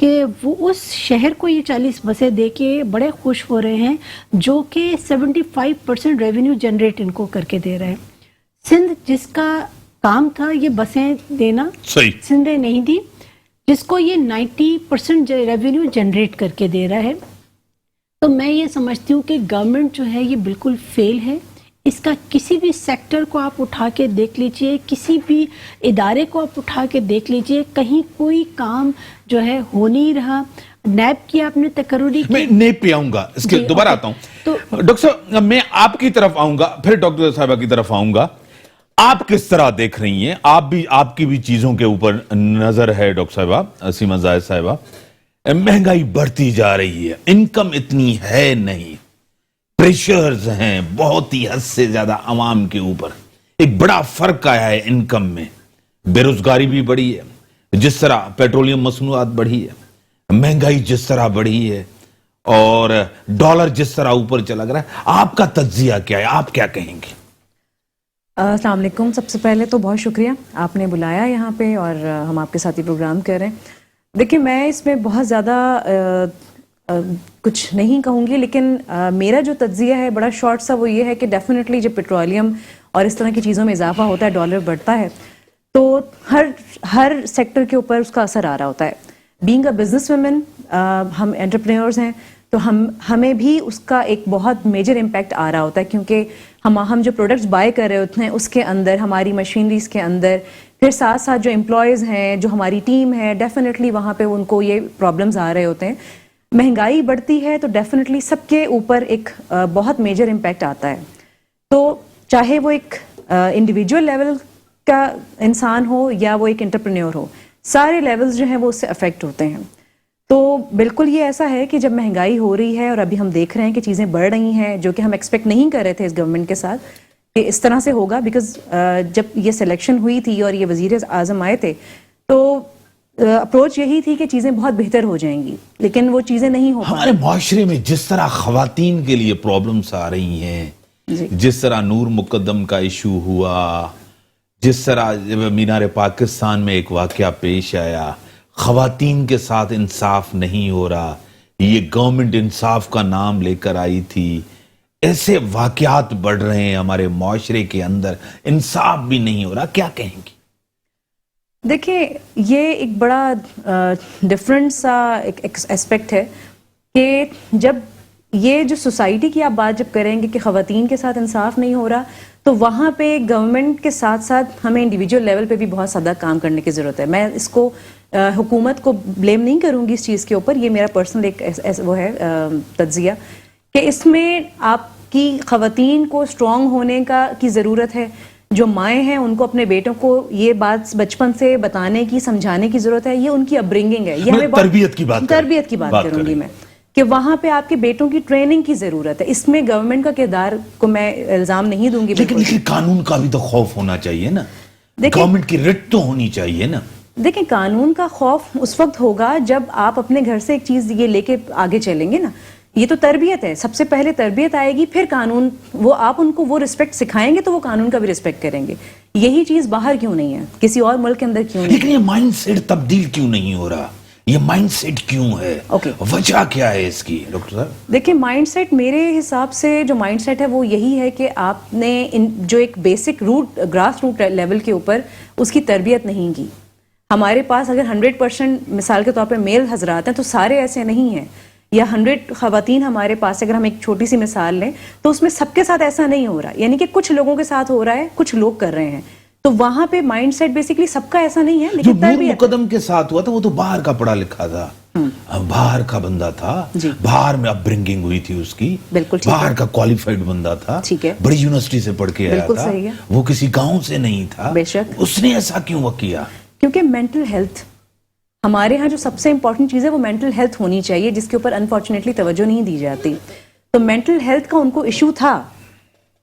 کہ وہ اس شہر کو یہ 40 بسیں دے کے بڑے خوش ہو رہے ہیں جو کہ 75% ریونیو جنریٹ ان کو کر کے دے رہے ہیں. سندھ جس کا کام تھا یہ بسیں دینا، صحیح، سندھ نے نہیں دی، جس کو یہ 90% ریونیو جنریٹ کر کے دے رہا ہے. تو میں یہ سمجھتی ہوں کہ گورنمنٹ جو ہے یہ بالکل فیل ہے. اس کا کسی بھی سیکٹر کو آپ اٹھا کے دیکھ لیجئے، کسی بھی ادارے کو آپ اٹھا کے دیکھ لیجئے، کہیں کوئی کام جو ہے ہو نہیں رہا. نیب کی آپ نے تقرری کی، میں نیب پہ آؤں گا، اس کے دوبارہ آتا ہوں. ڈاکٹر صاحب میں آپ کی طرف آؤں گا، پھر ڈاکٹر صاحبہ کی طرف آؤں گا. آپ کس طرح دیکھ رہی ہیں؟ آپ کی بھی چیزوں کے اوپر نظر ہے ڈاکٹر صاحبہ، سیما زاہد صاحبہ. مہنگائی بڑھتی جا رہی ہے، انکم اتنی ہے نہیں، پریشرز ہیں بہت ہی حد سے زیادہ عوام کے اوپر. ایک بڑا فرق آیا ہے انکم میں، بے روزگاری بھی بڑھی ہے، جس طرح پیٹرولیم مصنوعات بڑھی ہے، مہنگائی جس طرح بڑھی ہے، اور ڈالر جس طرح اوپر چلا گیا ہے. آپ کا تجزیہ کیا ہے؟ آپ کیا کہیں گے؟ السلام علیکم. سب سے پہلے تو بہت شکریہ آپ نے بلایا یہاں پہ اور ہم آپ کے ساتھ ہی پروگرام کر رہے ہیں. دیکھیں میں اس میں بہت زیادہ کچھ نہیں کہوں گی، لیکن میرا جو تجزیہ ہے بڑا شارٹ سا وہ یہ ہے کہ ڈیفینیٹلی جب پیٹرولیم اور اس طرح کی چیزوں میں اضافہ ہوتا ہے، ڈالر بڑھتا ہے، تو ہر سیکٹر کے اوپر اس کا اثر آ رہا ہوتا ہے. بینگ اے بزنس ویمن، ہم انٹرپرینورز ہیں، تو ہمیں بھی اس کا ایک بہت میجر امپیکٹ آ رہا ہوتا ہے، کیونکہ ہم جو پروڈکٹس بائی کر رہے ہوتے ہیں اس کے اندر، ہماری مشینریز کے اندر، پھر ساتھ ساتھ جو امپلائیز ہیں، جو ہماری ٹیم ہے، ڈیفینیٹلی وہاں پہ ان کو یہ پرابلمز آ رہے ہوتے ہیں. مہنگائی بڑھتی ہے تو ڈیفینیٹلی سب کے اوپر ایک بہت میجر امپیکٹ آتا ہے. تو چاہے وہ ایک انڈیویجول لیول کا انسان ہو یا وہ ایک انٹرپرینور ہو، سارے لیولز جو ہیں وہ اس سے افیکٹ ہوتے ہیں. تو بالکل یہ ایسا ہے کہ جب مہنگائی ہو رہی ہے اور ابھی ہم دیکھ رہے ہیں کہ چیزیں بڑھ رہی ہیں، جو کہ ہم ایکسپیکٹ نہیں کر رہے تھے اس گورنمنٹ کے ساتھ کہ اس طرح سے ہوگا، بیکاز جب یہ سلیکشن ہوئی تھی اور یہ وزیر اعظم آئے تھے تو اپروچ یہی تھی کہ چیزیں بہت بہتر ہو جائیں گی، لیکن وہ چیزیں نہیں ہو پا رہی. ہمارے معاشرے میں جس طرح خواتین کے لیے پرابلمز آ رہی ہیں، جس طرح نور مقدم کا ایشو ہوا، جس طرح مینار پاکستان میں ایک واقعہ پیش آیا، خواتین کے ساتھ انصاف نہیں ہو رہا، یہ گورنمنٹ انصاف کا نام لے کر آئی تھی، ایسے واقعات بڑھ رہے ہیں ہمارے معاشرے کے اندر، انصاف بھی نہیں ہو رہا. کیا کہیں گی؟ دیکھیں یہ ایک بڑا ڈفرینٹ سا ایک اسپیکٹ ہے کہ جب یہ جو سوسائٹی کی آپ بات جب کریں گے کہ خواتین کے ساتھ انصاف نہیں ہو رہا، تو وہاں پہ گورنمنٹ کے ساتھ ساتھ ہمیں انڈیویجول لیول پہ بھی بہت زیادہ کام کرنے کی ضرورت ہے. میں اس کو حکومت کو بلیم نہیں کروں گی اس چیز کے اوپر، یہ میرا پرسنل ایک وہ ہے تجزیہ کہ اس میں آپ کی خواتین کو اسٹرانگ ہونے کی ضرورت ہے. جو مائیں ہیں ان کو اپنے بیٹوں کو یہ بات بچپن سے بتانے کی، سمجھانے کی ضرورت ہے. یہ ان کی اپبرنگنگ ہے. یہ ہمیں تربیت کی بات کروں گی میں کہ وہاں پہ آپ کے بیٹوں کی ٹریننگ کی ضرورت ہے. اس میں گورنمنٹ کا کردار کو میں الزام نہیں دوں گی، لیکن قانون کا بھی تو خوف ہونا چاہیے نا، گورنمنٹ کی رٹ تو ہونی چاہیے نا. دیکھیں قانون کا خوف اس وقت ہوگا جب آپ اپنے گھر سے ایک چیز یہ لے کے آگے چلیں گے نا. یہ تو تربیت ہے، سب سے پہلے تربیت آئے گی، پھر قانون. وہ آپ ان کو وہ رسپیکٹ سکھائیں گے تو وہ قانون کا بھی رسپیکٹ کریں گے. یہی چیز باہر کیوں نہیں ہے، کسی اور ملک کے اندر کیوں نہیں؟ لیکن یہ مائنڈ سیٹ تبدیل کیوں نہیں ہو رہا؟ یہ مائنڈ سیٹ کیوں ہے؟ وجہ کیا ہے اس کی ڈاکٹر صاحب؟ دیکھیں مائنڈ سیٹ میرے حساب سے جو مائنڈ سیٹ ہے وہ یہی ہے کہ آپ نے جو ایک basic root, grass root level کے اوپر اس کی تربیت نہیں کی. ہمارے پاس اگر 100% مثال کے طور پہ میل حضرات ہیں تو سارے ایسے نہیں ہیں، یا 100 خواتین ہمارے پاس، اگر ہم ایک چھوٹی سی مثال لیں تو اس میں سب کے ساتھ ایسا نہیں ہو رہا. یعنی کہ کچھ لوگوں کے ساتھ ہو رہا ہے، کچھ لوگ کر رہے ہیں. تو وہاں پہ مائنڈ سیٹ بیسیکلی سب کا ایسا نہیں ہے. جو نور مقدم کے ساتھ ہوا تھا وہ تو باہر کا پڑھا لکھا تھا، باہر کا بندہ تھا، باہر میں اپ برنگنگ ہوئی تھی اس کی، باہر کا کوالیفائڈ بندہ تھا، بڑی یونیورسٹی سے پڑھ کے آیا تھا، وہ کسی گاؤں سے نہیں تھا. اس نے ایسا کیوں کیا؟ کیونکہ مینٹل ہیلتھ ہمارے ہاں جو سب سے امپورٹنٹ چیز ہے وہ مینٹل ہیلتھ ہونی چاہیے، جس کے اوپر انفارچونیٹلی توجہ نہیں دی جاتی. تو مینٹل ہیلتھ کا ان کو ایشو تھا.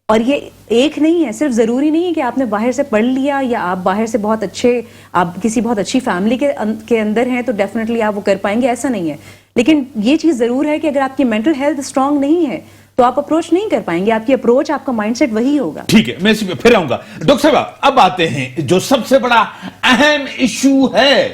اور یہ ایک نہیں ہے، صرف ضروری نہیں ہے کہ آپ نے باہر سے پڑھ لیا یا آپ باہر سے بہت اچھے، آپ کسی بہت اچھی فیملی کے اندر ہیں تو ڈیفینیٹلی آپ وہ کر پائیں گے، ایسا نہیں ہے. لیکن یہ چیز ضرور ہے کہ اگر آپ کی مینٹل ہیلتھ اسٹرانگ نہیں ہے تو آپ اپروچ نہیں کر پائیں گے. آپ کی اپروچ، آپ کا مائنڈ سیٹ وہی ہوگا. ٹھیک ہے، میں اسی پہ پھر آؤں گا. ڈاکٹر صاحب اب آتے ہیں جو سب سے بڑا اہم ایشو ہے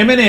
MNA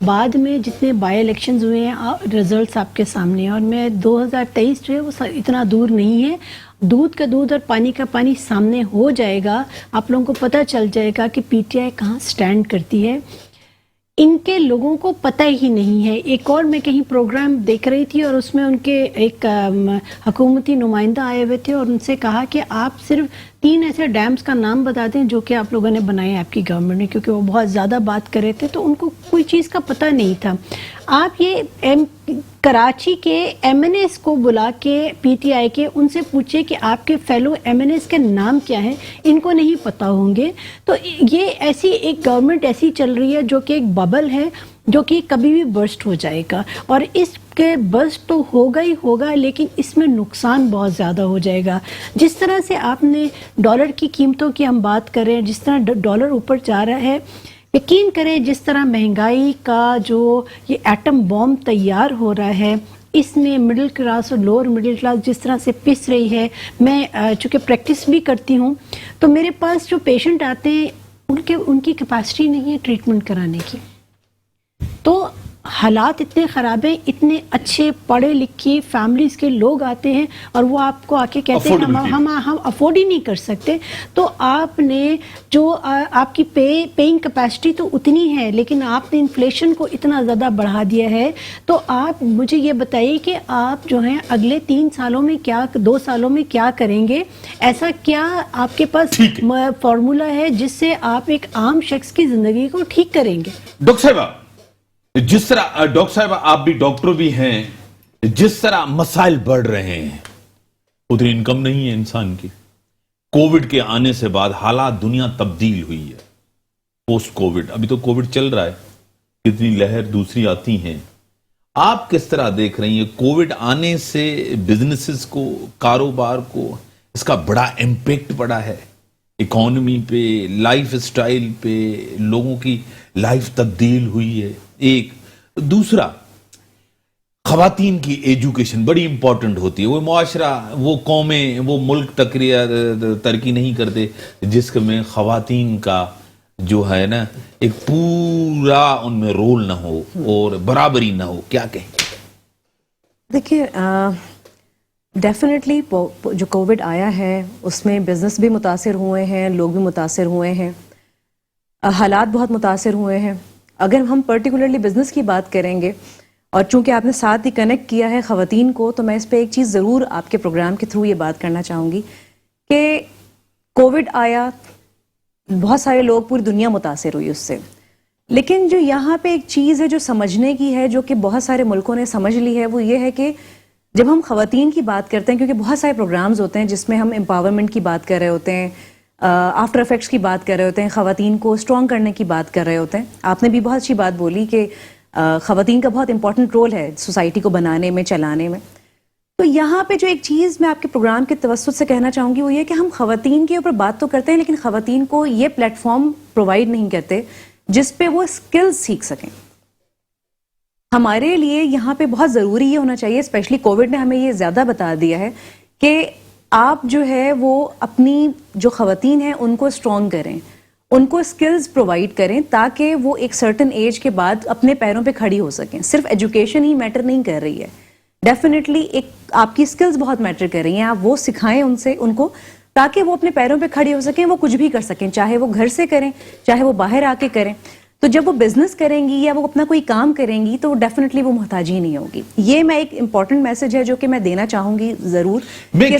بعد میں جتنے بائی الیکشنز ہوئے ہیں رزلٹس آپ کے سامنے ہیں، اور میں 2023 جو ہے وہ اتنا دور نہیں ہے، دودھ کا دودھ اور پانی کا پانی سامنے ہو جائے گا، آپ لوگوں کو پتہ چل جائے گا کہ پی ٹی آئی کہاں سٹینڈ کرتی ہے۔ ان کے لوگوں کو پتہ ہی نہیں ہے۔ ایک اور میں کہیں پروگرام دیکھ رہی تھی اور اس میں ان کے ایک حکومتی نمائندہ آئے ہوئے تھے اور ان سے کہا کہ آپ صرف 3 ایسے ڈیمز کا نام بتا دیں جو کہ آپ لوگوں نے بنائے آپ کی گورنمنٹ نے، کیونکہ وہ بہت زیادہ بات کر رہے تھے تو ان کو کوئی چیز کا پتہ نہیں تھا۔ آپ یہ کراچی کے ایم این ایس کو بلا کے پی ٹی آئی کے ان سے پوچھے کہ آپ کے فیلو ایم این ایس کے نام کیا ہیں، ان کو نہیں پتہ ہوں گے۔ تو یہ ایسی ایک گورنمنٹ ایسی چل رہی ہے جو کہ ایک ببل ہے جو کہ کبھی بھی برسٹ ہو جائے گا، اور اس کے برسٹ تو ہوگا ہی ہوگا، لیکن اس میں نقصان بہت زیادہ ہو جائے گا۔ جس طرح سے آپ نے ڈالر کی قیمتوں کی ہم بات کر رہے ہیں، جس طرح ڈالر اوپر جا رہا ہے، یقین کریں جس طرح مہنگائی کا جو یہ ایٹم بام تیار ہو رہا ہے، اس میں مڈل کلاس اور لوور مڈل کلاس جس طرح سے پس رہی ہے۔ میں چونکہ پریکٹس بھی کرتی ہوں تو میرے پاس جو پیشنٹ آتے ہیں ان کی کیپیسٹی نہیں ہے ٹریٹمنٹ کرانے کی، تو حالات اتنے خراب ہیں، اتنے اچھے پڑھے لکھے فیملیز کے لوگ آتے ہیں اور وہ آپ کو آ کے کہتے ہیں ہم افورڈ ہی نہیں کر سکتے۔ تو آپ نے جو آپ کی پیئنگ کیپیسٹی تو اتنی ہے، لیکن آپ نے انفلیشن کو اتنا زیادہ بڑھا دیا ہے۔ تو آپ مجھے یہ بتائیے کہ آپ جو ہیں اگلے 3 سالوں میں کیا 2 سالوں میں کیا کریں گے؟ ایسا کیا آپ کے پاس فارمولا ہے جس سے آپ ایک عام شخص کی زندگی کو ٹھیک کریں گے؟ ڈاکٹر صاحبہ، جس طرح ڈاکٹر صاحب آپ بھی ڈاکٹر بھی ہیں، جس طرح مسائل بڑھ رہے ہیں، اتنی انکم نہیں ہے انسان کی۔ کووڈ کے آنے سے بعد حالات دنیا تبدیل ہوئی ہے۔ پوسٹ کووڈ، ابھی تو کووڈ چل رہا ہے، کتنی لہر دوسری آتی ہیں۔ آپ کس طرح دیکھ رہی ہیں کووڈ آنے سے بزنسز کو، کاروبار کو اس کا بڑا امپیکٹ پڑا ہے، اکانومی پہ، لائف سٹائل پہ، لوگوں کی لائف تبدیل ہوئی ہے؟ ایک دوسرا، خواتین کی ایجوکیشن بڑی امپورٹنٹ ہوتی ہے۔ وہ معاشرہ، وہ قومیں، وہ ملک ترقی نہیں کرتے جس میں خواتین کا جو ہے نا ایک پورا ان میں رول نہ ہو اور برابری نہ ہو۔ کیا کہیں؟ دیکھیے، ڈیفینیٹلی جو کووڈ آیا ہے اس میں بزنس بھی متاثر ہوئے ہیں، لوگ بھی متاثر ہوئے ہیں، حالات بہت متاثر ہوئے ہیں۔ اگر ہم پرٹیکولرلی بزنس کی بات کریں گے، اور چونکہ آپ نے ساتھ ہی کنیکٹ کیا ہے خواتین کو، تو میں اس پہ ایک چیز ضرور آپ کے پروگرام کے تھرو یہ بات کرنا چاہوں گی کہ کووڈ آیا، بہت سارے لوگ، پوری دنیا متاثر ہوئی اس سے، لیکن جو یہاں پہ ایک چیز ہے جو سمجھنے کی ہے، جو کہ بہت سارے ملکوں نے سمجھ لی ہے، وہ یہ ہے کہ جب ہم خواتین کی بات کرتے ہیں، کیونکہ بہت سارے پروگرامز ہوتے ہیں جس میں ہم امپاورمنٹ کی بات کر رہے ہوتے ہیں، آفٹر افیکٹس کی بات کر رہے ہوتے ہیں، خواتین کو اسٹرانگ کرنے کی بات کر رہے ہوتے ہیں۔ آپ نے بھی بہت اچھی بات بولی کہ خواتین کا بہت امپورٹنٹ رول ہے سوسائٹی کو بنانے میں، چلانے میں۔ تو یہاں پہ جو ایک چیز میں آپ کے پروگرام کے توسط سے کہنا چاہوں گی وہ یہ کہ ہم خواتین کے اوپر بات تو کرتے ہیں، لیکن خواتین کو یہ پلیٹ فارم پرووائڈ نہیں کرتے جس پہ وہ اسکلز سیکھ سکیں۔ ہمارے لیے یہاں پہ بہت ضروری یہ ہونا چاہیے، اسپیشلی کووڈ نے ہمیں یہ زیادہ بتا دیا ہے کہ آپ جو ہے وہ اپنی جو خواتین ہیں ان کو اسٹرانگ کریں، ان کو اسکلز پرووائڈ کریں تاکہ وہ ایک سرٹن ایج کے بعد اپنے پیروں پہ کھڑی ہو سکیں۔ صرف ایجوکیشن ہی میٹر نہیں کر رہی ہے، ڈیفینیٹلی ایک آپ کی اسکلز بہت میٹر کر رہی ہیں۔ آپ وہ سکھائیں ان کو تاکہ وہ اپنے پیروں پہ کھڑی ہو سکیں، وہ کچھ بھی کر سکیں، چاہے وہ گھر سے کریں، چاہے وہ باہر آ کے کریں۔ تو جب وہ بزنس کریں گی یا وہ اپنا کوئی کام کریں گی تو ڈیفینیٹلی وہ محتاجی نہیں ہوگی۔ یہ میں ایک امپورٹنٹ میسج ہے جو کہ میں دینا چاہوں گی ضرور۔ میں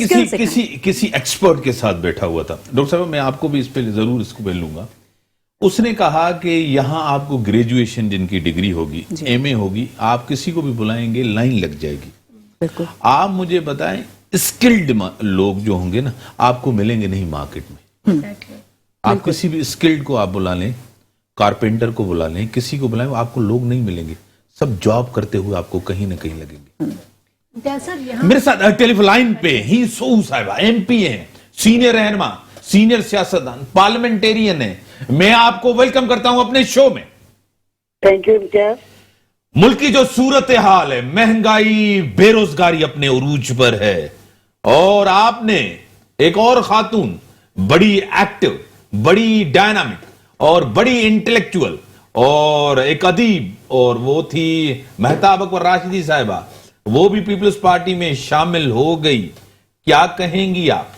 کسی ایکسپرٹ کے ساتھ بیٹھا ہوا تھا، ڈاکٹر صاحب میں آپ کو بھی اس پہ ضرور اس کو بول لوں گا۔ اس نے کہا کہ یہاں آپ کو گریجویشن جن کی ڈگری ہوگی، ایم اے ہوگی، آپ کسی کو بھی بلائیں گے لائن لگ جائے گی۔ بالکل۔ آپ مجھے بتائیں اسکلڈ لوگ جو ہوں گے نا آپ کو ملیں گے نہیں مارکیٹ میں۔ آپ کسی بھی اسکلڈ کو آپ بلا لیں، کارپینٹر کو بلا لیں، کسی کو بلائیں، آپ کو لوگ نہیں ملیں گے، سب جاب کرتے ہوئے آپ کو کہیں نہ کہیں لگیں گے۔ میرے ساتھ ٹیلی فون لائن پہ ہی سو صاحبہ ایم پی ہیں، سینئر رہنما، سینئر سیاستدان، پارلیمنٹیرین ہیں، میں آپ کو ویلکم کرتا ہوں اپنے شو میں۔ تھینک یو امتیاز۔ ملک کی جو صورتحال ہے، مہنگائی، بے روزگاری اپنے عروج پر ہے، اور آپ نے ایک اور خاتون، بڑی ایکٹیو، بڑی ڈائنامک اور بڑی انٹلیکچوئل اور ایک ادیب اور وہ تھی مہتاب اکبر راشدی صاحبہ، وہ بھی پیپلز پارٹی میں شامل ہو گئی، کیا کہیں گی آپ؟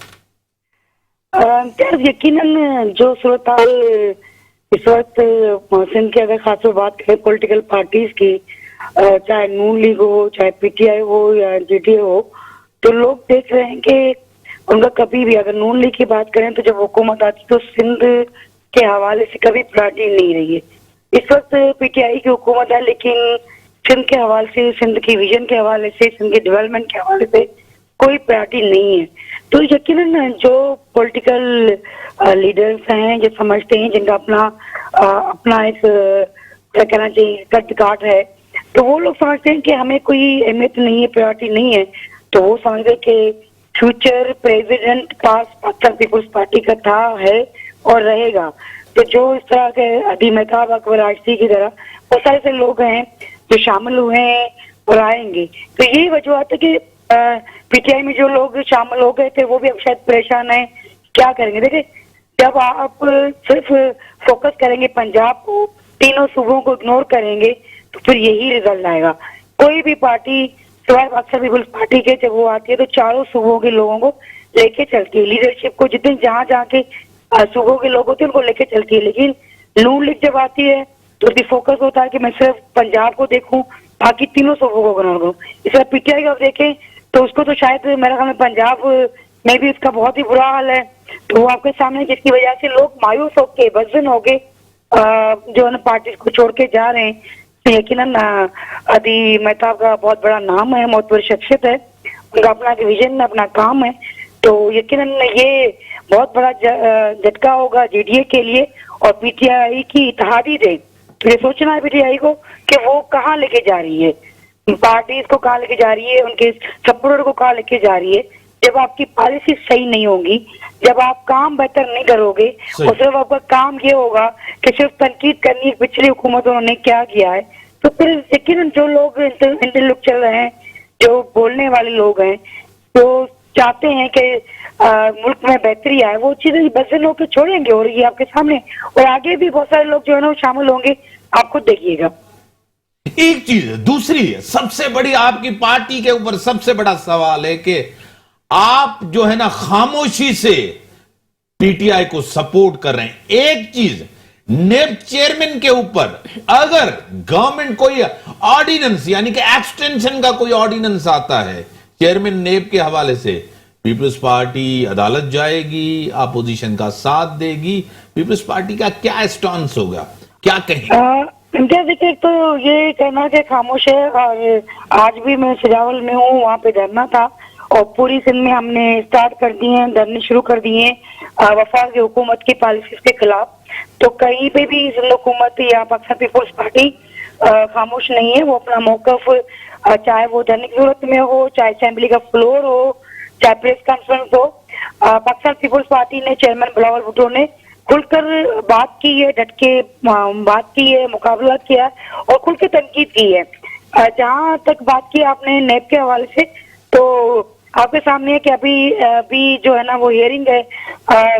یقیناً جو صورتحال اس وقت سندھ کی اگر خاص طور بات کریں پولیٹیکل پارٹیز کی، چاہے نون لیگ ہو، چاہے پی ٹی آئی ہو یا جے ڈی اے ہو، تو لوگ دیکھ رہے ہیں کہ ان کا کبھی بھی اگر نون لیگ کی بات کریں تو جب حکومت آتی تو سندھ کے حوالے سے کبھی پراٹی نہیں رہی ہے. اس وقت پی ٹی آئی کی حکومت ہے لیکن سندھ کے حوالے سے، سندھ کی ویژن کے حوالے سے، سندھ کے ڈیولپمنٹ کے حوالے سے کوئی پراٹی نہیں ہے. تو یقیناً جو پولیٹیکل لیڈرز ہیں جو سمجھتے ہیں، جن کا اپنا ایک کیا کہنا چاہیے کٹ کاٹ ہے، تو وہ لوگ سمجھتے ہیں کہ ہمیں کوئی اہمیت نہیں ہے، پریورٹی نہیں ہے، تو وہ سمجھتے کہ future president Pakistan Peoples Party کا تھا، ہے اور رہے گا. تو جو اس طرح کے ابھی مہتاب اکبر راشدی کی طرح بہت سارے سے لوگ ہیں جو شامل ہوئے ہیں اور آئیں گے. تو یہی وجوہات ہے کہ پی ٹی آئی میں جو لوگ شامل ہو گئے تھے وہ بھی اب شاید پریشان ہیں کیا کریں گے. دیکھیں جب آپ صرف فوکس کریں گے پنجاب کو، تینوں صوبوں کو اگنور کریں گے تو پھر یہی رزلٹ آئے گا. کوئی بھی پارٹی سوائے پاکستان پیپلز پارٹی کے جب وہ آتی ہے تو چاروں صوبوں کے لوگوں کو لے کے چلتی ہے، لیڈرشپ کو جتنے جہاں کے صوبوں کے لوگ ہوتے ہیں ان کو لے کے چلتی ہے. لیکن نون لیگ جب آتی ہے تو اس کی فوکس ہوتا ہے کہ میں صرف پنجاب کو دیکھوں، باقی تینوں صوبوں کو اگنور کروں. اس طرح پی ٹی آئی کو آپ دیکھیں تو اس کو تو شاید میرا خیال میں پنجاب میں بھی اس کا بہت ہی برا حال ہے، تو وہ آپ کے سامنے جس کی وجہ سے لوگ مایوس ہو کے بزدل ہو کے جو ہے نا پارٹیز کو چھوڑ کے جا رہے ہیں. یقیناً ادی مہتاب کا بہت بڑا نام ہے، بہت بڑی شخصیت ہے، ان کا اپنا ویژن اپنا کام ہے، تو یقیناً یہ بہت بڑا جھٹکا ہوگا جے ڈی اے کے لیے اور پی ٹی آئی کی اتحادی دے. تو یہ سوچنا ہے پی ٹی آئی کو کہ وہ کہاں لے کے جا رہی ہے، پارٹیز کو کہاں لے کے جا رہی ہے، ان کے سپورٹر کو کہاں لے کے جا رہی ہے. جب آپ کی پالیسی صحیح نہیں ہوگی، جب آپ کام بہتر نہیں کرو گے اور صرف آپ کا کام یہ ہوگا کہ صرف تنقید کرنی ہے پچھلی حکومتوں نے کیا کیا ہے، تو پھر یقیناً جو لوگ انٹرلوک چل رہے ہیں، جو بولنے والے لوگ ہیں، جو چاہتے ہیں کہ ملک میں بہتری آئے، وہ چیزیں بزدل ہو کے چھوڑیں گے. اور یہ آپ کے سامنے اور آگے بھی بہت سارے لوگ جو ہے نا وہ شامل ہوں گے، آپ خود دیکھیے گا. ایک چیز دوسری سب سے بڑی آپ کی پارٹی کے اوپر سب سے بڑا سوال ہے کہ آپ جو ہے نا خاموشی سے پی ٹی آئی کو سپورٹ کر رہے ہیں. ایک چیز نیب چیئرمین کے اوپر اگر گورنمنٹ کوئی آرڈیننس یعنی کہ ایکسٹینشن کا کوئی آرڈیننس آتا ہے چیئرمین نیب کے حوالے سے، پیپلز پارٹی عدالت جائے گی، اپوزیشن کا ساتھ دے گی، پیپلز پارٹی کا کیا اسٹانس ہوگا، کیا کہیں؟ امتیاز دیکھیں تو یہ کہنا کہ خاموش ہے، اور آج بھی میں سجاول میں ہوں، وہاں پہ دھرنا تھا اور پوری سندھ میں ہم نے سٹارٹ کر دی ہیں، دھرنے شروع کر دیے ہیں وفاقی حکومت کی پالیسیز کے خلاف. تو کہیں پہ بھی سندھ حکومت یا پاکستان پیپلز پارٹی خاموش نہیں ہے. وہ اپنا موقف چاہے وہ دھرنے کی صورت میں ہو، چاہے اسمبلی کا فلور ہو، چاہے پریس کانفرنس ہو، پاکستان پیپلز پارٹی نے چیئرمین بلاول بھٹو نے کھل کر بات کی ہے، ڈٹ کے بات کی ہے، مقابلہ کیا اور کھل کے تنقید کی ہے. جہاں تک بات کی آپ نے نیب کے حوالے سے، تو آپ کے سامنے ہے کہ ابھی جو ہے نا وہ ہیئرنگ ہے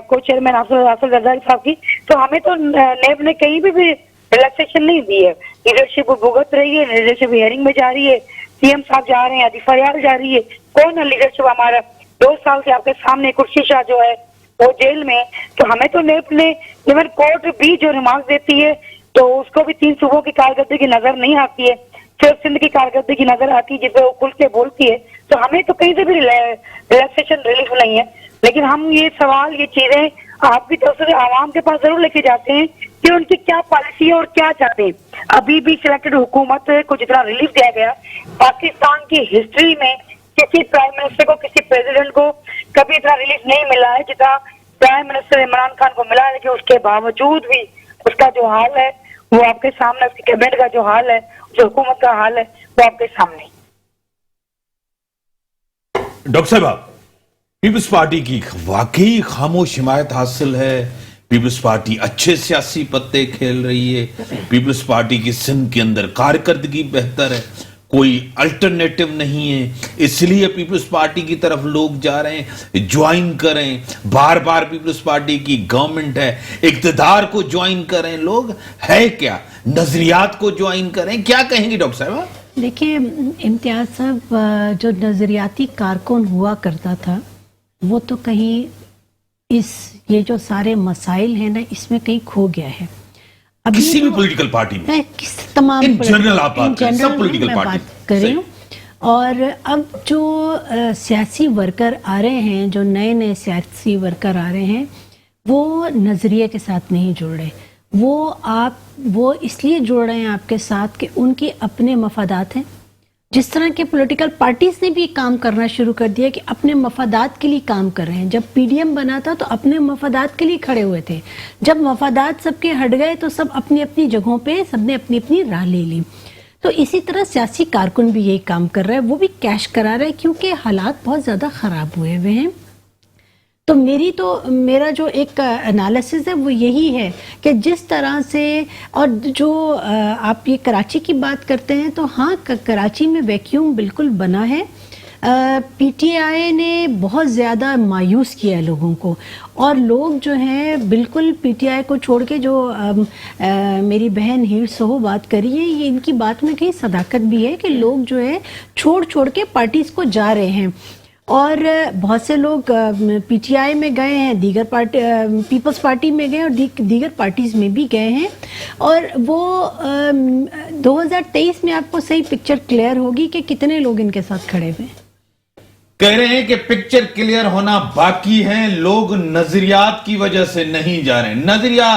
کو چیئرمین حافظ زرداری صاحب کی، تو ہمیں تو نیب نے کہیں بھی ریلیکسیشن نہیں دی ہے. لیڈرشپ بھگت رہی ہے، لیڈرشپ ہیئرنگ میں جا رہی ہے، سی ایم صاحب جا رہے ہیں، عاطف فریال جا رہی ہے. کون ہے لیڈرشپ ہمارا؟ 2 سال سے آپ کے سامنے خورشید شاہ جو ہے وہ جیل میں. تو ہمیں تو نیب نے ایون کورٹ بھی جو ریمارک دیتی ہے تو اس کو بھی 3 صوبوں کی کارکردگی نظر نہیں آتی ہے، صرف سندھ کی کارکردگی نظر آتی ہے جس پہ وہ کھل کے بولتی ہے. تو ہمیں تو کہیں سے بھی ریلیکسیشن ریلیف نہیں ہے. لیکن ہم یہ سوال، یہ چیزیں آپ کی طرف سے عوام کے پاس ضرور لے کے جاتے ہیں کہ ان کی کیا پالیسی ہے اور کیا چاہتے ہیں. ابھی بھی سلیکٹڈ حکومت کو جتنا ریلیف دیا گیا پاکستان کی ہسٹری میں کسی پرائم منسٹر کو، کسی پریزیڈنٹ کو کبھی اتنا ریلیف نہیں ملا ہے جتنا پرائم منسٹر عمران خان کو ملا ہے. لیکن اس کے باوجود بھی اس کا جو حال ہے وہ آپ کے سامنے، اس کی کیبنٹ کا جو حال ہے، جو حکومت کا حال ہے وہ آپ کے سامنے. ڈاکٹر صاحب، پیپلز پارٹی کی واقعی خاموش حمایت حاصل ہے، پیپلز پارٹی اچھے سیاسی پتے کھیل رہی ہے، پیپلز پارٹی کی سندھ کے اندر کارکردگی بہتر ہے، کوئی الٹرنیٹو نہیں ہے، اس لیے پیپلز پارٹی کی طرف لوگ جا رہے ہیں، جوائن کریں، بار بار پیپلز پارٹی کی گورنمنٹ ہے، اقتدار کو جوائن کریں، لوگ ہے کیا، نظریات کو جوائن کریں، کیا کہیں گے ڈاکٹر صاحبہ؟ دیکھیے امتیاز صاحب، جو نظریاتی کارکن ہوا کرتا تھا وہ تو کہیں یہ جو سارے مسائل ہیں نا اس میں کہیں کھو گیا ہے. کسی بھی پولیٹیکل پارٹی میں تمام ان جنرل آپ بات کریں، سب پولیٹیکل میں پارٹی بات کر رہی ہوں. اور اب جو سیاسی ورکر آ رہے ہیں، جو نئے نئے سیاسی ورکر آ رہے ہیں، وہ نظریے کے ساتھ نہیں جڑ رہے. وہ اس لیے جڑ رہے ہیں آپ کے ساتھ کہ ان کے اپنے مفادات ہیں. جس طرح کے پولیٹیکل پارٹیز نے بھی کام کرنا شروع کر دیا کہ اپنے مفادات کے لیے کام کر رہے ہیں. جب پی ڈی ایم بنا تھا تو اپنے مفادات کے لیے کھڑے ہوئے تھے. جب مفادات سب کے ہٹ گئے تو سب اپنی اپنی جگہوں پہ سب نے اپنی اپنی راہ لے لی. تو اسی طرح سیاسی کارکن بھی یہی کام کر رہا ہے، وہ بھی کیش کرا رہا ہے کیونکہ حالات بہت زیادہ خراب ہوئے ہیں. تو میرا جو ایک انالیسز ہے وہ یہی ہے کہ جس طرح سے، اور جو آپ یہ کراچی کی بات کرتے ہیں تو ہاں کراچی میں ویکیوم بالکل بنا ہے. پی ٹی آئی نے بہت زیادہ مایوس کیا ہے لوگوں کو، اور لوگ جو ہیں بالکل پی ٹی آئی کو چھوڑ کے، جو میری بہن ہیر سہو بات کری ہے، یہ ان کی بات میں کہیں صداقت بھی ہے کہ لوگ جو ہے چھوڑ کے پارٹیز کو جا رہے ہیں. اور بہت سے لوگ پی ٹی آئی میں گئے ہیں، دیگر پارٹی پیپلز پارٹی میں گئے اور دیگر پارٹیز میں بھی گئے ہیں. اور وہ 2023 میں آپ کو صحیح پکچر کلیئر ہوگی کہ کتنے لوگ ان کے ساتھ کھڑے ہوئے ہیں. کہہ رہے ہیں کہ پکچر کلیئر ہونا باقی ہے، لوگ نظریات کی وجہ سے نہیں جا رہے ہیں. نظریہ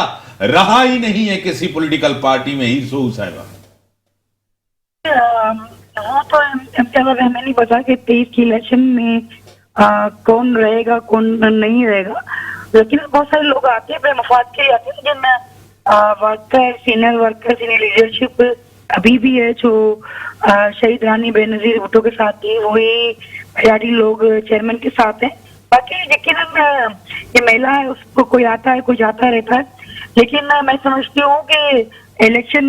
رہا ہی نہیں ہے کسی پولیٹیکل پارٹی میں. ہیر سہو صاحبہ، وہ تو امتیاز ہمیں نہیں پتا کہ 23 کی الیکشن میں کون رہے گا کون نہیں رہے گا، لیکن بہت سارے لوگ آتے ہیں اپنے مفاد کے لیے آتے ہیں. لیکن سینئر لیڈرشپ ابھی بھی ہے جو شہید رانی بے نظیر بھٹو کے ساتھ تھی، وہی پیاری لوگ چیئرمین کے ساتھ ہیں. باقی یقیناً یہ میلہ ہے، اس کو کوئی آتا ہے کوئی جاتا رہتا ہے. لیکن میں سمجھتی ہوں کہ الیکشن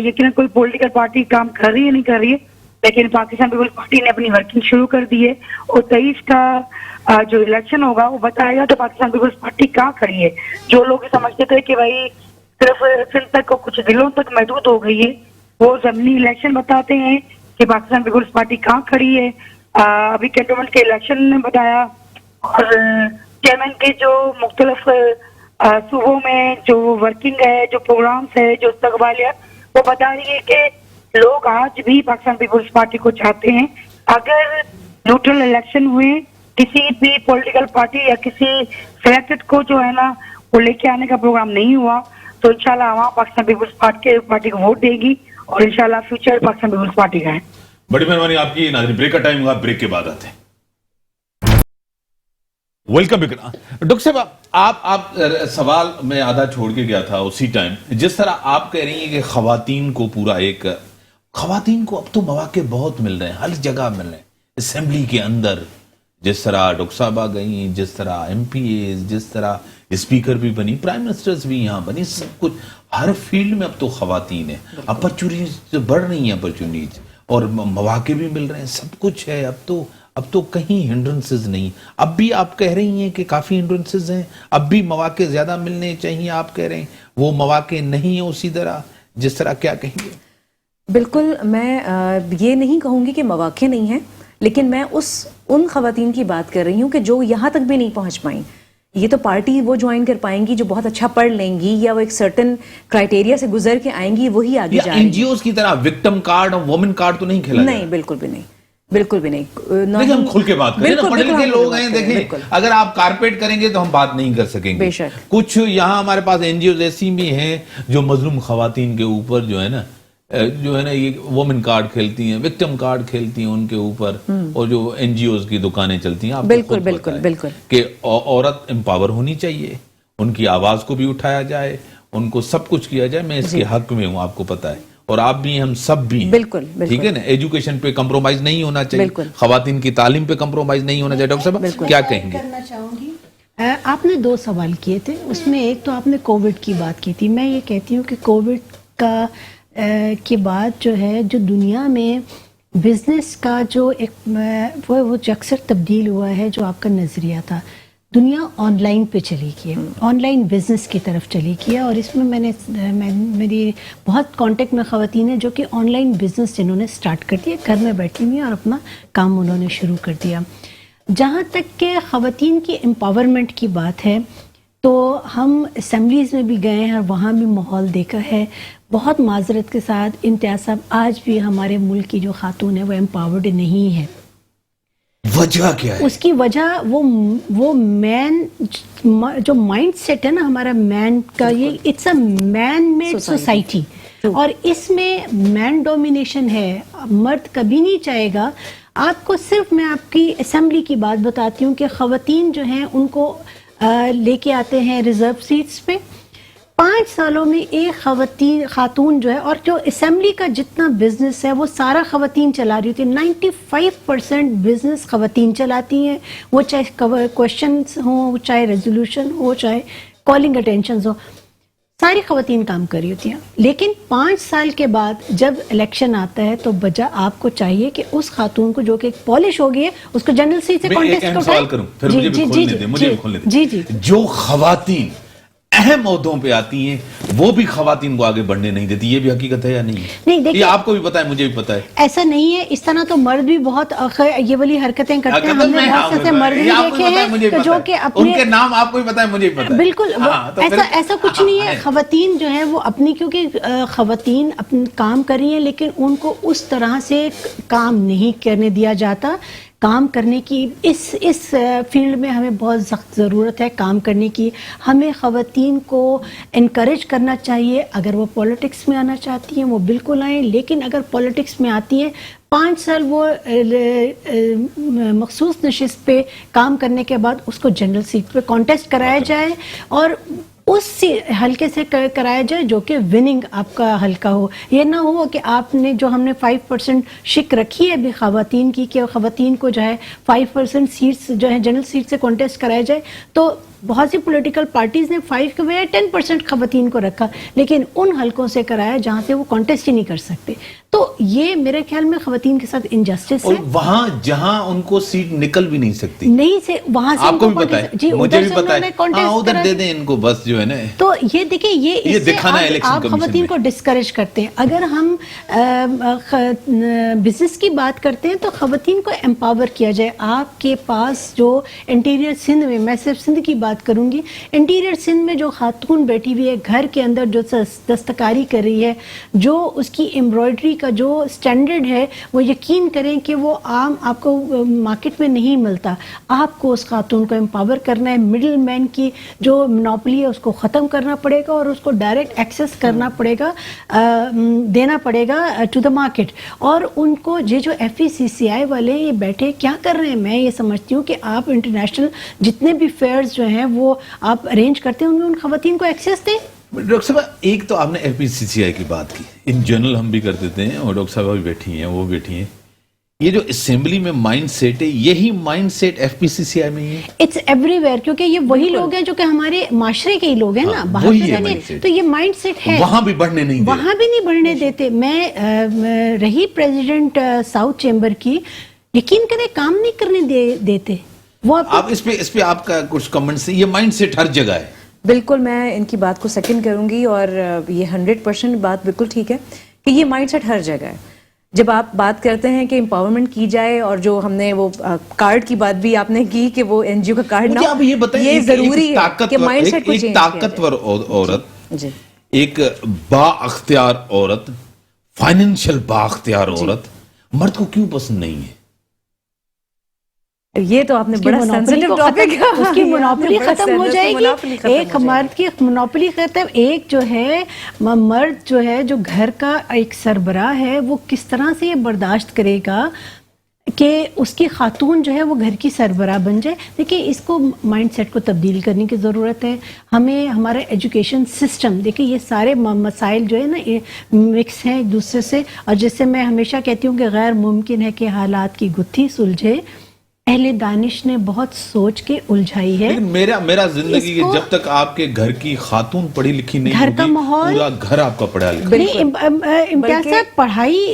یقیناً کوئی پولیٹیکل پارٹی کام کر رہی ہے نہیں کر رہی ہے، لیکن پاکستان پیپلز پارٹی نے اپنی ورکنگ شروع کر دی ہے. اور 23 کا جو الیکشن ہوگا وہ بتائے گا کہ پاکستان پیپلز پارٹی کہاں کھڑی ہے. جو لوگ سمجھتے تھے کہ بھائی صرف سندھ تک کچھ ضلعوں تک محدود ہو گئی ہے، وہ ضمنی الیکشن بتاتے ہیں کہ پاکستان پیپلز پارٹی کہاں کھڑی ہے. ابھی کینٹونمنٹ کے الیکشن نے بتایا، اور چیئرمین کے جو مختلف صوبوں میں جو ورکنگ ہے، جو پروگرامز ہے، جو استقبالیات، وہ بتا رہی ہے کہ لوگ آج بھی پاکستان پیپلز پارٹی کو چاہتے ہیں. اگر نیوٹرل الیکشن ہوئے، کسی بھی پولیٹیکل پارٹی یا کسی سلیکٹڈ کو جو ہے نا وہ لے کے آنے کا پروگرام نہیں ہوا، تو انشاءاللہ عوام پاکستان پیپلز پارٹی کو ووٹ دے گی، اور انشاءاللہ فیوچر پاکستان پیپلز پارٹی کا ہے. بڑی مہربانی آپ کی. ناظرین بریک کا ٹائم ہوا، بریک کے بعد آتے ہیں. Welcome back. ڈاکٹر صاحب، آپ سوال میں آدھا چھوڑ کے گیا تھا اسی ٹائم. جس طرح آپ کہہ رہی ہیں کہ خواتین کو خواتین کو اب تو مواقع بہت مل رہے ہیں، ہر جگہ مل رہے ہیں. اسمبلی کے اندر جس طرح ڈاکٹر صاحبہ گئیں، جس طرح ایم پی ایز، جس طرح اسپیکر بھی بنی، پرائم منسٹرز بھی یہاں بنی، سب کچھ ہر فیلڈ میں اب تو خواتین ہیں. اپرچونیٹیز بڑھ رہی ہیں، اپرچونیٹیز اور مواقع بھی مل رہے ہیں، سب کچھ ہے. اب تو کہیں ہنڈرنسز نہیں. اب بھی آپ کہہ رہی ہیں کہ کافی ہنڈرنسز ہیں، اب بھی مواقع زیادہ ملنے چاہیے. آپ کہہ رہے ہیں وہ مواقع نہیں ہیں اسی طرح جس طرح. کیا کہیں گے؟ بالکل، میں یہ نہیں کہوں گی کہ مواقع نہیں ہیں، لیکن میں ان خواتین کی بات کر رہی ہوں کہ جو یہاں تک بھی نہیں پہنچ پائیں. یہ تو پارٹی وہ جوائن کر پائیں گی جو بہت اچھا پڑھ لیں گی یا وہ ایک سرٹن کرائٹیریا سے گزر کے آئیں گی، وہی آگے جائیں گی. این جی اوز کی طرح وکٹم کارڈ اور وومن کارڈ تو نہیں کھیلا جائے؟ نہیں، بالکل بھی نہیں، بالکل بھی نہیں. دیکھیں ہم کھل کے بات کریں، پڑھے لکھے لوگ ہیں. دیکھیں اگر آپ کارپیٹ کریں گے تو ہم بات نہیں کر سکیں گے. بے شک. کچھ یہاں ہمارے پاس این جی اوز ایسی بھی ہیں جو مظلوم خواتین کے اوپر جو ہے نا یہ وومن کارڈ کھیلتی ہیں، وکٹم کارڈ کھیلتی ہیں ان کے اوپر. اور جو این جی اوز کی دکانیں چلتی ہیں، آپ بالکل بالکل بالکل کہ عورت امپاور ہونی چاہیے، ان کی آواز کو بھی اٹھایا جائے، ان کو سب کچھ کیا جائے. میں اس کے حق میں ہوں، آپ کو پتا ہے، اور آپ بھی، ہم سب بھی. بالکل ٹھیک ہے نا. ایجوکیشن پہ کمپرومائز نہیں ہونا چاہیے، خواتین کی تعلیم پہ کمپرومائز نہیں ہونا چاہیے. ڈاکٹر صاحب کیا کہیں گے؟ کرنا چاہوں گی. آپ نے 2 سوال کیے تھے، اس میں ایک تو آپ نے کووڈ کی بات کی تھی. میں یہ کہتی ہوں کہ کووڈ کا کے بعد جو ہے جو دنیا میں بزنس کا جو ایک وہ اکثر تبدیل ہوا ہے، جو آپ کا نظریہ تھا، دنیا آن لائن پہ چلی گئی ہے، آن لائن بزنس کی طرف چلی گئی ہے. اور اس میں میری بہت کانٹیکٹ میں خواتین ہیں جو کہ آن لائن بزنس جنہوں نے سٹارٹ کر دیا، گھر میں بیٹھی ہوئی ہیں اور اپنا کام انہوں نے شروع کر دیا. جہاں تک کہ خواتین کی امپاورمنٹ کی بات ہے تو ہم اسمبلیز میں بھی گئے ہیں اور وہاں بھی ماحول دیکھا ہے. بہت معذرت کے ساتھ امتیاز صاحب، آج بھی ہمارے ملک کی جو خاتون ہے وہ امپاورڈ نہیں ہے. وجہ کیا ہے؟ اس کی وجہ وہ مین جو مائنڈ سیٹ ہے نا ہمارا مین کا، یہ it's a man made society, اور اس میں مین ڈومینیشن ہے. مرد کبھی نہیں چاہے گا. آپ کو صرف میں آپ کی اسمبلی کی بات بتاتی ہوں کہ خواتین جو ہیں ان کو لے کے آتے ہیں ریزرو سیٹس پہ. 5 سالوں میں ایک خاتون جو ہے، اور جو اسمبلی کا جتنا بزنس ہے وہ سارا خواتین چلا رہی ہوتی ہے. 95% بزنس خواتین چلاتی ہیں، وہ چاہے کوشچنس ہوں، چاہے ریزولوشن ہو، چاہے کالنگ اٹینشنز ہو، ساری خواتین کام کر رہی ہوتی ہیں. لیکن 5 سال کے بعد جب الیکشن آتا ہے تو بجا آپ کو چاہیے کہ اس خاتون کو جو کہ پالش ہو گئی ہے اس کو جنرل سیٹ سے میں ایک اہم سوال کروں، پھر مجھے بھی کھولنے دیں، مجھے بھی کھولنے دیں. جی جو خواتین اہم عہدوں پہ آتی ہیں وہ بھی خواتین کو آگے بڑھنے نہیں دیتی، یہ بھی حقیقت ہے یا نہیں؟ نہیں، دیکھیں، یہ آپ کو بھی پتا ہے، مجھے بھی پتا ہے. ایسا نہیں ہے. اس طرح تو مرد بھی بہت یہ والی حرکتیں کرتے ہیں. ہم نے بہت سے مرد بھی دیکھے ہیں جو کہ ان کے نام آپ کو بھی پتا ہے، مجھے بھی پتا ہے. بالکل ایسا کچھ نہیں ہے. خواتین جو ہیں وہ اپنی، کیونکہ خواتین اپنا کام کر رہی ہیں لیکن ان کو اس طرح سے کام نہیں کرنے دیا جاتا. کام کرنے کی اس فیلڈ میں ہمیں بہت سخت ضرورت ہے کام کرنے کی. ہمیں خواتین کو انکریج کرنا چاہیے. اگر وہ پولیٹکس میں آنا چاہتی ہیں وہ بالکل آئیں، لیکن اگر پولیٹکس میں آتی ہیں 5 سال وہ مخصوص نشست پہ کام کرنے کے بعد اس کو جنرل سیٹ پہ کانٹیسٹ کرایا جائے، اور اس حلقے سے کرایا جائے جو کہ وننگ آپ کا حلقہ ہو. یہ نہ ہو کہ آپ نے جو ہم نے 5% شک رکھی ہے ابھی خواتین کی کہ خواتین کو جو ہے 5% سیٹس جو ہے جنرل سیٹ سے کانٹیسٹ کرایا جائے. تو بہت سی پولیٹیکل پارٹیز نے 5 کے بجائے 10% خواتین کو رکھا، لیکن ان حلقوں سے کرایا جہاں سے وہ کانٹیسٹ ہی نہیں کر سکتے. تو یہ میرے خیال میں خواتین کے ساتھ انجسٹس ہے. اور وہاں جہاں ان کو سیٹ نکل بھی نہیں سکتی، نہیں سے وہاں سے آپ کو بھی پتا ہے، جی مجھے بھی پتا ہے. ہاں، ادھر دے دیں ان کو بس، جو ہے نا. تو یہ دیکھیں، یہ دکھانا ہے الیکشن آپ کمیشن خواتین کو ڈسکریج کرتے ہیں. اگر ہم بزنس کی بات کرتے ہیں تو خواتین کو امپاور کیا جائے. آپ کے پاس جو انٹیریئر سندھ میں، میں صرف سندھ کی بات کروں گی، انٹیریئر سندھ میں جو خاتون بیٹھی ہوئی ہے گھر کے اندر جو دستکاری کر رہی ہے، جو اس کی ایمبرائڈری کا جو سٹینڈرڈ ہے، وہ یقین کریں کہ وہ عام آپ کو مارکیٹ میں نہیں ملتا. آپ کو اس خاتون کو امپاور کرنا ہے. مڈل مین کی جو منوپلی ہے اس کو ختم کرنا پڑے گا اور اس کو ڈائریکٹ ایکسیس کرنا پڑے گا، دینا پڑے گا ٹو دا مارکیٹ. اور ان کو یہ جو FECCI والے یہ بیٹھے کیا کر رہے ہیں، میں یہ سمجھتی ہوں کہ آپ انٹرنیشنل جتنے بھی فیئرز جو ہیں وہ آپ ارینج کرتے ہیں، ان خواتین کو ایکسیس دیں. ڈاکٹر صاحب، ایک تو آپ نے FECCI کی بات کی، ان جنرل ہم بھی کر دیتے ہیں، اور ڈاکٹر صاحب بھی بیٹھی ہیں، وہ بیٹھی ہیں. یہ جو اسمبلی میں مائنڈ سیٹ ہے، یہی مائنڈ سیٹ FPCCI میں ہی ہے. اٹس ایوری ویئر، کیونکہ یہ وہی لوگ ہیں جو کہ ہمارے معاشرے کے ہی لوگ ہیں نا، باہر سے جانے. تو یہ مائنڈ سیٹ ہے، وہاں بھی بڑھنے نہیں دیتے، وہاں بھی نہیں بڑھنے دیتے. میں رہی پریزیڈنٹ ساؤتھ چیمبر کی، یقین کریں کام نہیں کرنے دیتے وہ. آپ اس پہ آپ کا کچھ کمنٹس ہیں؟ یہ مائنڈ سیٹ ہر جگہ ہے. بالکل، میں ان کی بات کو سیکنڈ کروں گی، اور یہ 100% بات بالکل ٹھیک ہے کہ یہ مائنڈ سیٹ ہر جگہ ہے. جب آپ بات کرتے ہیں کہ امپاورمنٹ کی جائے، اور جو ہم نے وہ کارڈ کی بات بھی آپ نے کی کہ وہ NGO کا کارڈ نہ ہو، یہ ضروری ہے کہ مائنڈ سیٹ کو چینج کیا جائے. طاقتور عورت، جی، ایک با اختیار عورت، فائنینشیل با اختیار عورت مرد کو کیوں پسند نہیں ہے؟ یہ تو آپ نے بڑا سینسٹیو ٹاپک ہے. اس کی منوپلی ختم ہو جائے گی. ایک مرد کی منوپلی ختم. ایک جو ہے مرد جو ہے جو گھر کا ایک سربراہ ہے، وہ کس طرح سے یہ برداشت کرے گا کہ اس کی خاتون جو ہے وہ گھر کی سربراہ بن جائے. دیکھیں، اس کو مائنڈ سیٹ کو تبدیل کرنے کی ضرورت ہے. ہمیں ہمارا ایجوکیشن سسٹم، دیکھیں یہ سارے مسائل جو ہے نا مکس ہیں ایک دوسرے سے، اور جس سے میں ہمیشہ کہتی ہوں کہ غیر ممکن ہے کہ حالات کی گتھی سلجھے. اہل دانش نے بہت سوچ کے الجھائی ہے. لیکن میرا زندگی اس کو جب تک آپ کے گھر کی خاتون پڑھی لکھی نہیں گھر کا ہوگی ماحول پورا گھر آپ کا پڑھا لکھا. نہیں، امتیاز صاحب پڑھائی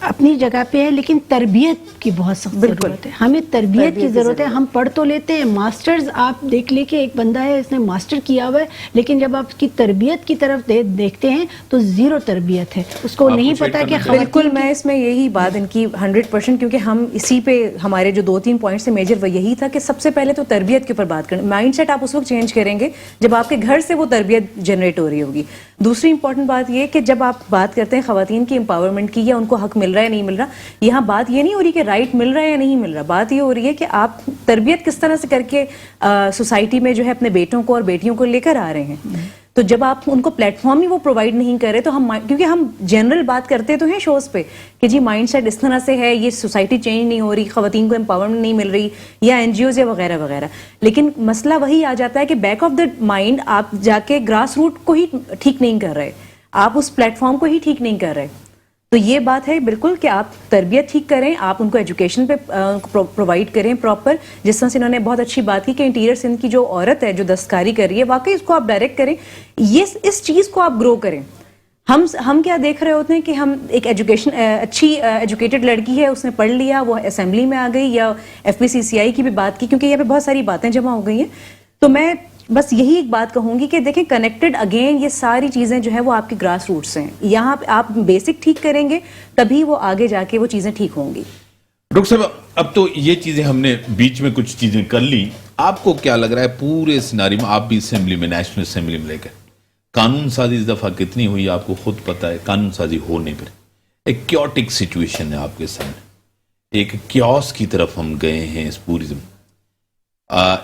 اپنی جگہ پہ ہے لیکن تربیت کی بہت سخت ضرورت ہے. ہمیں تربیت کی ضرورت ہے. ہم پڑھ تو لیتے ہیں ماسٹرز، آپ دیکھ لے کہ ایک بندہ ہے اس نے ماسٹر کیا ہوا ہے لیکن جب آپ کی تربیت کی طرف دیکھتے ہیں تو زیرو تربیت ہے. اس کو نہیں پتا کہ بالکل. میں اس میں یہی بات ان کی 100%، کیونکہ ہم اسی پہ ہمارے جو 2-3 پوائنٹس ہیں میجر وہ یہی تھا کہ سب سے پہلے تو تربیت کے اوپر بات کریں. مائنڈ سیٹ آپ اس وقت چینج کریں گے جب آپ کے گھر سے وہ تربیت جنریٹ ہو رہی ہوگی. دوسری امپورٹنٹ بات یہ کہ جب آپ بات کرتے ہیں خواتین کی امپاورمنٹ کی یا ان کو حق مل رہا ہے نہیں مل رہا، یہاں بات یہ نہیں ہو رہی کہ رائٹ مل رہا ہے یا نہیں مل رہا. بات یہ ہو رہی ہے کہ آپ تربیت کس طرح سے کر کے سوسائٹی میں جو ہے اپنے بیٹوں کو اور بیٹیوں کو لے کر آ رہے ہیں. تو جب آپ ان کو پلیٹ فارم ہی وہ پرووائڈ نہیں کر رہے تو ہم، کیونکہ ہم جنرل بات کرتے تو ہیں شوز پہ کہ جی مائنڈ سیٹ اس طرح سے ہے، یہ سوسائٹی چینج نہیں ہو رہی، خواتین کو امپاورمنٹ نہیں مل رہی یا این جی اوز یا وغیرہ وغیرہ. لیکن مسئلہ وہی آ جاتا ہے کہ بیک آف دا مائنڈ آپ جا کے گراس روٹ کو ہی ٹھیک نہیں کر رہے، آپ اس پلیٹ فارم کو ہی ٹھیک نہیں کر رہے. تو یہ بات ہے بالکل کہ آپ تربیت ٹھیک کریں، آپ ان کو ایجوکیشن پہ پرووائڈ کریں پراپر. جس طرح سے انہوں نے بہت اچھی بات کی کہ انٹیریئر سندھ کی جو عورت ہے جو دستکاری کر رہی ہے، واقعی اس کو آپ ڈائریکٹ کریں، اس چیز کو آپ گرو کریں. ہم کیا دیکھ رہے ہوتے ہیں کہ ہم ایک اچھی ایجوکیٹڈ لڑکی ہے، اس نے پڑھ لیا، وہ اسمبلی میں آ گئی یا FPCCI کی بھی بات کی، کیونکہ یہاں پہ بہت ساری باتیں جمع ہو گئی ہیں. تو میں بس یہی ایک بات کہوں گی کہ دیکھیں کنیکٹڈ اگین یہ ساری چیزیں جو ہے وہ آپ کی گراس روٹس ہیں. یہاں پہ آپ بیسک ٹھیک کریں گے تبھی وہ آگے جا کے وہ چیزیں ٹھیک ہوں گی. ڈاکٹر صاحب اب تو یہ چیزیں ہم نے بیچ میں کچھ چیزیں کر لی، آپ کو کیا لگ رہا ہے پورے سیناری میں، آپ بھی اسمبلی میں نیشنل اسمبلی میں لے کر قانون سازی اس دفعہ کتنی ہوئی آپ کو خود پتا ہے، قانون سازی ہونے پر ایک کیوٹک سچویشن ہے آپ کے سامنے، ایک کیوس کی طرف ہم گئے ہیں. اس پوری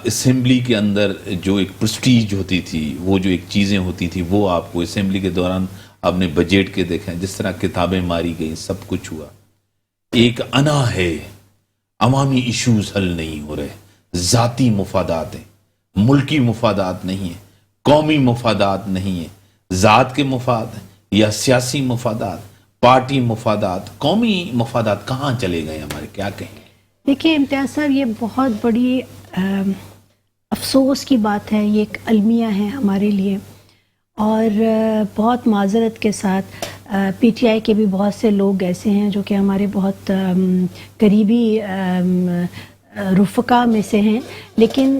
اسمبلی کے اندر جو ایک پرسٹیج ہوتی تھی، وہ جو ایک چیزیں ہوتی تھی، وہ آپ کو اسمبلی کے دوران آپ نے بجٹ کے دیکھا جس طرح کتابیں ماری گئی، سب کچھ ہوا. ایک انا ہے، عوامی ایشوز حل نہیں ہو رہے، ذاتی مفادات ہیں، ملکی مفادات نہیں ہیں، قومی مفادات نہیں ہیں، ذات کے مفاد یا سیاسی مفادات، پارٹی مفادات، قومی مفادات کہاں چلے گئے ہمارے، کیا کہیں؟ دیکھیے امتیاز صاحب، یہ بہت بڑی افسوس کی بات ہے، یہ ایک المیہ ہے ہمارے لیے. اور بہت معذرت کے ساتھ PTI کے بھی بہت سے لوگ ایسے ہیں جو کہ ہمارے بہت قریبی رفقا میں سے ہیں، لیکن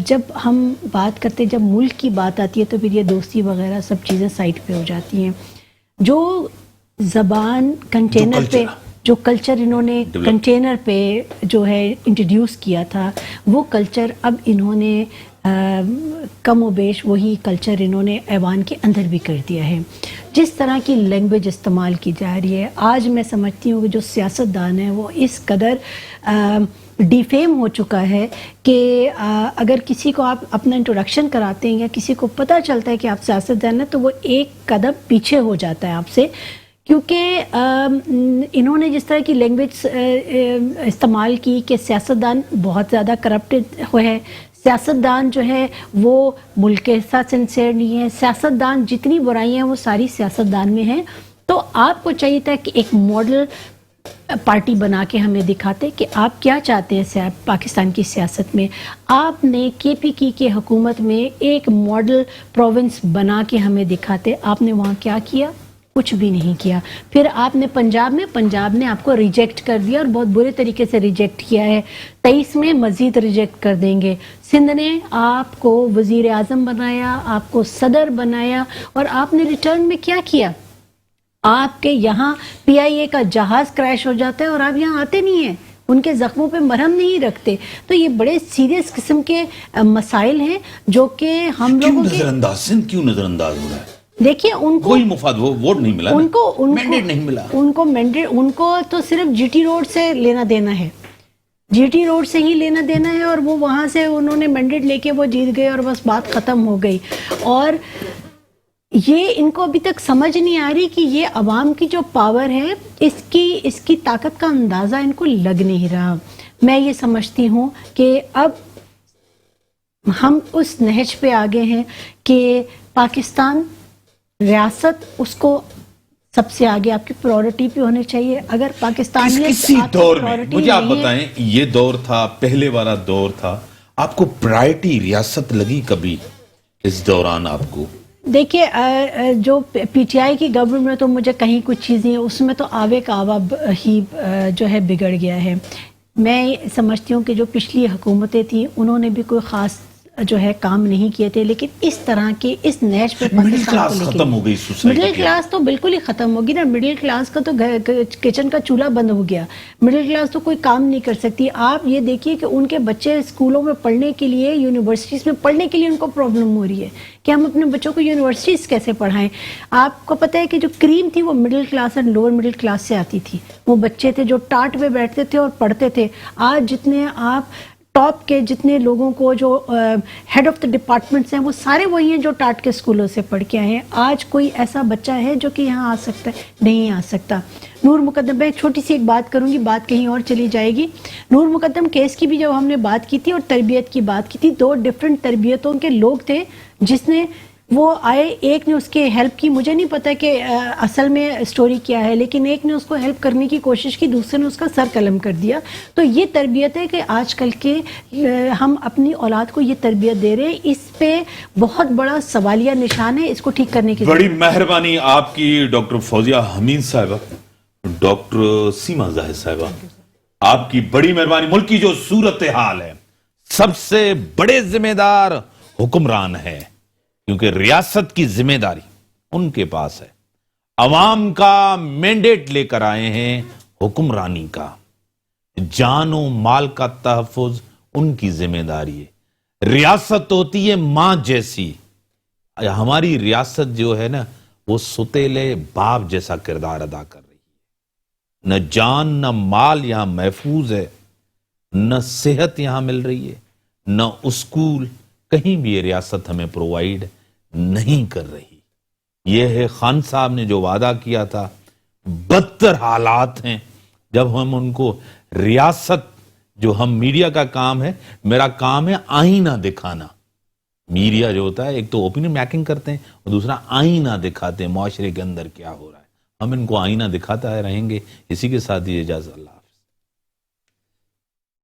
جب ہم بات کرتے، جب ملک کی بات آتی ہے تو پھر یہ دوستی وغیرہ سب چیزیں سائٹ پہ ہو جاتی ہیں. جو زبان کنٹینر پہ، جو کلچر انہوں نے کنٹینر پہ جو ہے انٹروڈیوس کیا تھا، وہ کلچر اب انہوں نے کم و بیش وہی کلچر انہوں نے ایوان کے اندر بھی کر دیا ہے. جس طرح کی لینگویج استعمال کی جا رہی ہے، آج میں سمجھتی ہوں کہ جو سیاستدان ہے وہ اس قدر ڈیفیم ہو چکا ہے کہ اگر کسی کو آپ اپنا انٹروڈکشن کراتے ہیں یا کسی کو پتہ چلتا ہے کہ آپ سیاستدان ہیں تو وہ ایک قدم پیچھے ہو جاتا ہے آپ سے، کیونکہ انہوں نے جس طرح کی لینگویج استعمال کی کہ سیاستدان بہت زیادہ کرپٹڈ ہے، سیاستدان جو ہے وہ ملک کے ساتھ سنسیئر نہیں ہے، سیاستدان جتنی برائیاں ہیں وہ ساری سیاستدان میں ہیں. تو آپ کو چاہیے تھا کہ ایک ماڈل پارٹی بنا کے ہمیں دکھاتے کہ آپ کیا چاہتے ہیں پاکستان کی سیاست میں. آپ نے KPK کی حکومت میں ایک ماڈل پروونس بنا کے ہمیں دکھاتے. آپ نے وہاں کیا کیا؟ کچھ بھی نہیں کیا. پھر آپ نے پنجاب نے آپ کو ریجیکٹ کر دیا اور بہت برے طریقے سے ریجیکٹ کیا ہے. 23 میں مزید ریجیکٹ کر دیں گے. سندھ نے آپ کو وزیر اعظم بنایا، آپ کو صدر بنایا، اور آپ نے ریٹرن میں کیا کیا؟ آپ کے یہاں PIA کا جہاز کریش ہو جاتا ہے اور آپ یہاں آتے نہیں ہیں، ان کے زخموں پہ مرہم نہیں رکھتے. تو یہ بڑے سیریس قسم کے مسائل ہیں جو کہ ہم لوگوں کے سندھ کیوں نظر انداز ہو رہا ہے؟ دیکھیے ان کو کوئی مفاد، وہ ووٹ نہیں ملا، مینڈیٹ نہیں ملا، ان کو تو صرف GT روڈ سے لینا دینا ہے، GT روڈ سے ہی لینا دینا ہے، اور وہ وہاں سے انہوں نے مینڈیٹ لے کے وہ جیت گئے اور بس بات ختم ہو گئی. اور یہ ان کو ابھی تک سمجھ نہیں آ رہی کہ یہ عوام کی جو پاور ہے اس کی طاقت کا اندازہ ان کو لگ نہیں رہا. میں یہ سمجھتی ہوں کہ اب ہم اس نہج پہ آگے ہیں کہ پاکستان ریاست اس کو سب سے آگے آپ کی پرائورٹی پہ ہونے چاہیے. اگر پاکستانی کسی دور میں مجھے آپ بتائیں، یہ دور تھا، پہلے والا دور تھا، آپ کو پرائرٹی ریاست لگی کبھی اس دوران آپ کو؟ دیکھیے جو پی ٹی آئی کی گورنمنٹ میں تو مجھے کہیں کچھ چیزیں اس میں تو آوے کا آوا ہی جو ہے بگڑ گیا ہے. میں سمجھتی ہوں کہ جو پچھلی حکومتیں تھیں انہوں نے بھی کوئی خاص جو ہے کام نہیں کیے تھے، لیکن اس طرح کے اس نیچ پہ مڈل کلاس ختم ہو گئی سوسائٹی. مڈل کلاس تو بالکل ہی ختم ہوگی نا. مڈل کلاس کا تو کچن کا چولہا بند ہو گیا. مڈل کلاس تو کوئی کام نہیں کر سکتی. آپ یہ دیکھیے کہ ان کے بچے اسکولوں میں پڑھنے کے لیے، یونیورسٹیز میں پڑھنے کے لیے ان کو پرابلم ہو رہی ہے کہ ہم اپنے بچوں کو یونیورسٹیز کیسے پڑھائیں. آپ کو پتہ ہے کہ جو کریم تھی وہ مڈل کلاس اور لوور مڈل کلاس سے آتی تھی. وہ بچے تھے جو ٹاٹ پہ بیٹھتے تھے اور پڑھتے تھے. آج جتنے آپ ٹاپ کے جتنے لوگوں کو جو ہیڈ آف دا ڈپارٹمنٹس ہیں وہ سارے وہی ہیں جو ٹاٹ کے اسکولوں سے پڑھ کے آئے ہیں. آج کوئی ایسا بچہ ہے جو کہ یہاں آ سکتا ہے؟ نہیں آ سکتا. نور مقدم، میں چھوٹی سی ایک بات کروں گی، بات کہیں اور چلی جائے گی. نور مقدم کیس کی بھی جب ہم نے بات کی تھی اور تربیت کی بات کی تھی، دو ڈفرینٹ تربیتوں کے لوگ تھے. جس نے وہ آئے، ایک نے اس کے ہیلپ کی، مجھے نہیں پتا کہ اصل میں سٹوری کیا ہے، لیکن ایک نے اس کو ہیلپ کرنے کی کوشش کی، دوسرے نے اس کا سر قلم کر دیا. تو یہ تربیت ہے کہ آج کل کے ہم اپنی اولاد کو یہ تربیت دے رہے ہیں. اس پہ بہت بڑا سوالیہ نشان ہے. اس کو ٹھیک کرنے کی بڑی مہربانی آپ کی ڈاکٹر فوزیہ حمید صاحبہ، ڈاکٹر سیما زاہد صاحبہ، آپ کی بڑی مہربانی. ملک کی جو صورتحال ہے، سب سے بڑے ذمہ دار حکمران ہے، کیونکہ ریاست کی ذمہ داری ان کے پاس ہے. عوام کا مینڈیٹ لے کر آئے ہیں حکمرانی کا. جان و مال کا تحفظ ان کی ذمہ داری ہے. ریاست ہوتی ہے ماں جیسی. ہماری ریاست جو ہے نا وہ ستیلے باپ جیسا کردار ادا کر رہی ہے. نہ جان نہ مال یہاں محفوظ ہے، نہ صحت یہاں مل رہی ہے، نہ اسکول، کہیں بھی یہ ریاست ہمیں پرووائیڈ نہیں کر رہی. یہ ہے خان صاحب نے جو وعدہ کیا تھا، بدتر حالات ہیں جب ہم ان کو ریاست، جو ہم میڈیا کا کام ہے، میرا کام ہے آئینہ دکھانا. میڈیا جو ہوتا ہے ایک تو اوپینین میکنگ کرتے ہیں اور دوسرا آئینہ دکھاتے ہیں معاشرے کے اندر کیا ہو رہا ہے. ہم ان کو آئینہ دکھاتا رہیں گے. اسی کے ساتھ یہ اجازت. اللہ.